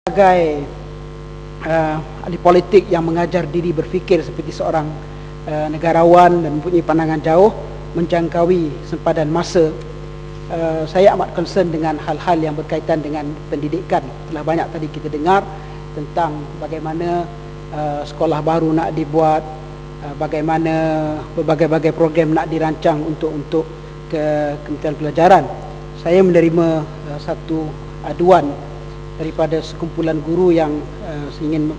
Sebagai ahli politik yang mengajar diri berfikir seperti seorang negarawan dan mempunyai pandangan jauh menjangkaui sempadan masa, saya amat concern dengan hal-hal yang berkaitan dengan pendidikan. Telah banyak tadi kita dengar tentang bagaimana sekolah baru nak dibuat, bagaimana berbagai-bagai program nak dirancang untuk ke Kementerian Pelajaran. Saya menerima satu aduan daripada sekumpulan guru yang ingin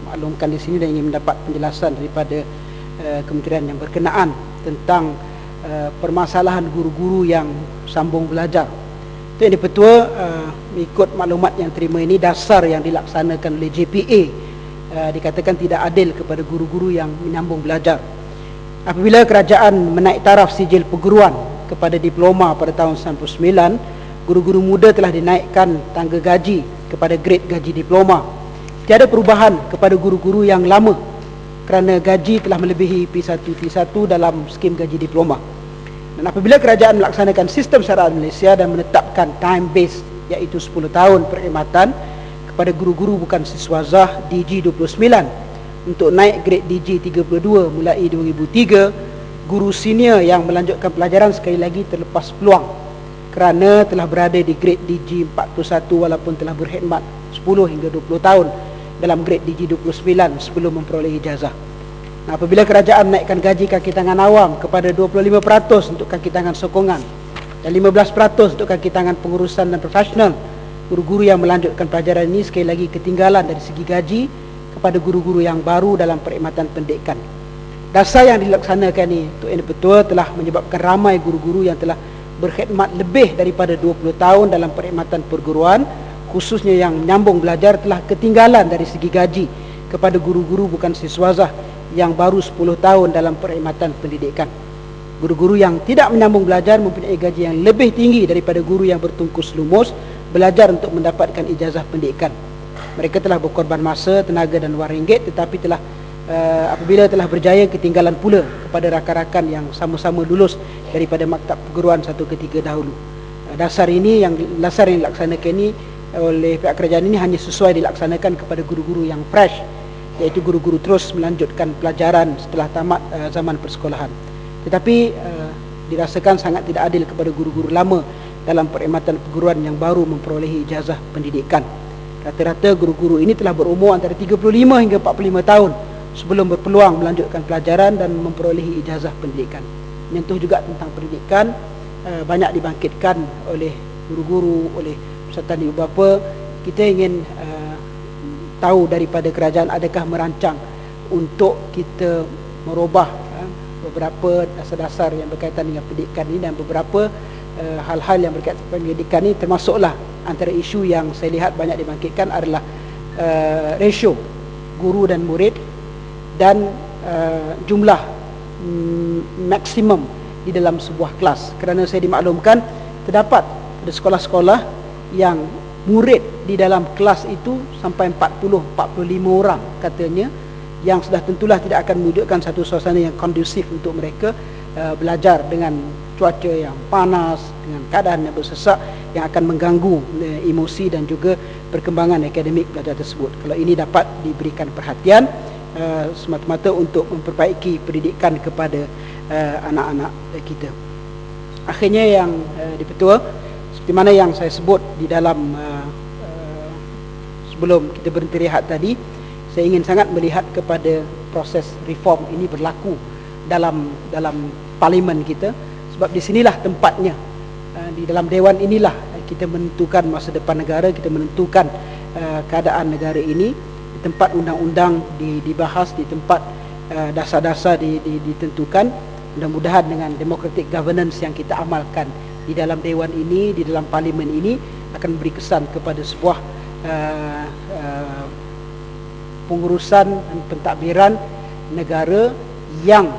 maklumkan di sini dan ingin mendapat penjelasan daripada kementerian yang berkenaan tentang permasalahan guru-guru yang sambung belajar. Itu yang dipetua, mengikut maklumat yang terima ini, dasar yang dilaksanakan oleh JPA dikatakan tidak adil kepada guru-guru yang menyambung belajar. Apabila kerajaan menaik taraf sijil perguruan kepada diploma pada tahun 99, guru-guru muda telah dinaikkan tangga gaji kepada grade gaji diploma. Tiada perubahan kepada guru-guru yang lama kerana gaji telah melebihi P1 dalam skim gaji diploma. Dan apabila kerajaan melaksanakan sistem syariat Malaysia dan menetapkan time base iaitu 10 tahun perkhidmatan kepada guru-guru bukan siswazah DG 29 untuk naik grade DG 32 mulai 2003, guru senior yang melanjutkan pelajaran sekali lagi terlepas peluang kerana telah berada di grade DG 41 walaupun telah berkhidmat 10 hingga 20 tahun dalam grade DG 29 sebelum memperoleh ijazah. Nah, apabila kerajaan menaikkan gaji kaki tangan awam kepada 25% untuk kaki tangan sokongan dan 15% untuk kaki tangan pengurusan dan profesional, guru-guru yang melanjutkan pelajaran ini sekali lagi ketinggalan dari segi gaji kepada guru-guru yang baru dalam perkhidmatan pendidikan. Dasar yang dilaksanakan ini untuk ini betul telah menyebabkan ramai guru-guru yang telah berkhidmat lebih daripada 20 tahun dalam perkhidmatan perguruan, khususnya yang menyambung belajar, telah ketinggalan dari segi gaji kepada guru-guru bukan siswazah yang baru 10 tahun dalam perkhidmatan pendidikan. Guru-guru yang tidak menyambung belajar mempunyai gaji yang lebih tinggi daripada guru yang bertungkus lumus belajar untuk mendapatkan ijazah pendidikan. Mereka telah berkorban masa, tenaga dan wang ringgit, tetapi telah apabila telah berjaya ketinggalan pula kepada rakan-rakan yang sama-sama lulus daripada maktab perguruan satu ketiga dahulu. Dasar yang dilaksanakan ini oleh pihak kerajaan ini hanya sesuai dilaksanakan kepada guru-guru yang fresh, iaitu guru-guru terus melanjutkan pelajaran setelah tamat zaman persekolahan. Tetapi dirasakan sangat tidak adil kepada guru-guru lama dalam perkhidmatan perguruan yang baru memperolehi ijazah pendidikan. Rata-rata guru-guru ini telah berumur antara 35 hingga 45 tahun sebelum berpeluang melanjutkan pelajaran dan memperolehi ijazah pendidikan. Menyentuh juga tentang pendidikan, banyak dibangkitkan oleh guru-guru, oleh peserta ibu bapa. Kita ingin tahu daripada kerajaan adakah merancang untuk kita merubah beberapa dasar-dasar yang berkaitan dengan pendidikan ini, dan beberapa hal-hal yang berkaitan dengan pendidikan ini, termasuklah antara isu yang saya lihat banyak dibangkitkan adalah ratio guru dan murid dan jumlah maksimum di dalam sebuah kelas. Kerana saya dimaklumkan terdapat ada sekolah-sekolah yang murid di dalam kelas itu sampai 40-45 orang katanya, yang sudah tentulah tidak akan mewujudkan satu suasana yang kondusif untuk mereka belajar dengan cuaca yang panas, dengan keadaan yang bersesak yang akan mengganggu emosi dan juga perkembangan akademik pelajar tersebut. Kalau ini dapat diberikan perhatian semata-mata untuk memperbaiki pendidikan kepada anak-anak kita. Akhirnya yang dipetua, seperti mana yang saya sebut di dalam sebelum kita berhenti rehat tadi, saya ingin sangat melihat kepada proses reform ini berlaku dalam parlimen kita, sebab di sinilah tempatnya, di dalam dewan inilah kita menentukan masa depan negara, kita menentukan keadaan negara ini. Di tempat undang-undang dibahas, di tempat dasar-dasar ditentukan. Mudah-mudahan dengan democratic governance yang kita amalkan di dalam dewan ini, di dalam parlimen ini, akan memberi kesan kepada sebuah pengurusan dan pentadbiran negara yang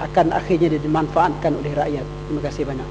akan akhirnya dimanfaatkan oleh rakyat. Terima kasih banyak.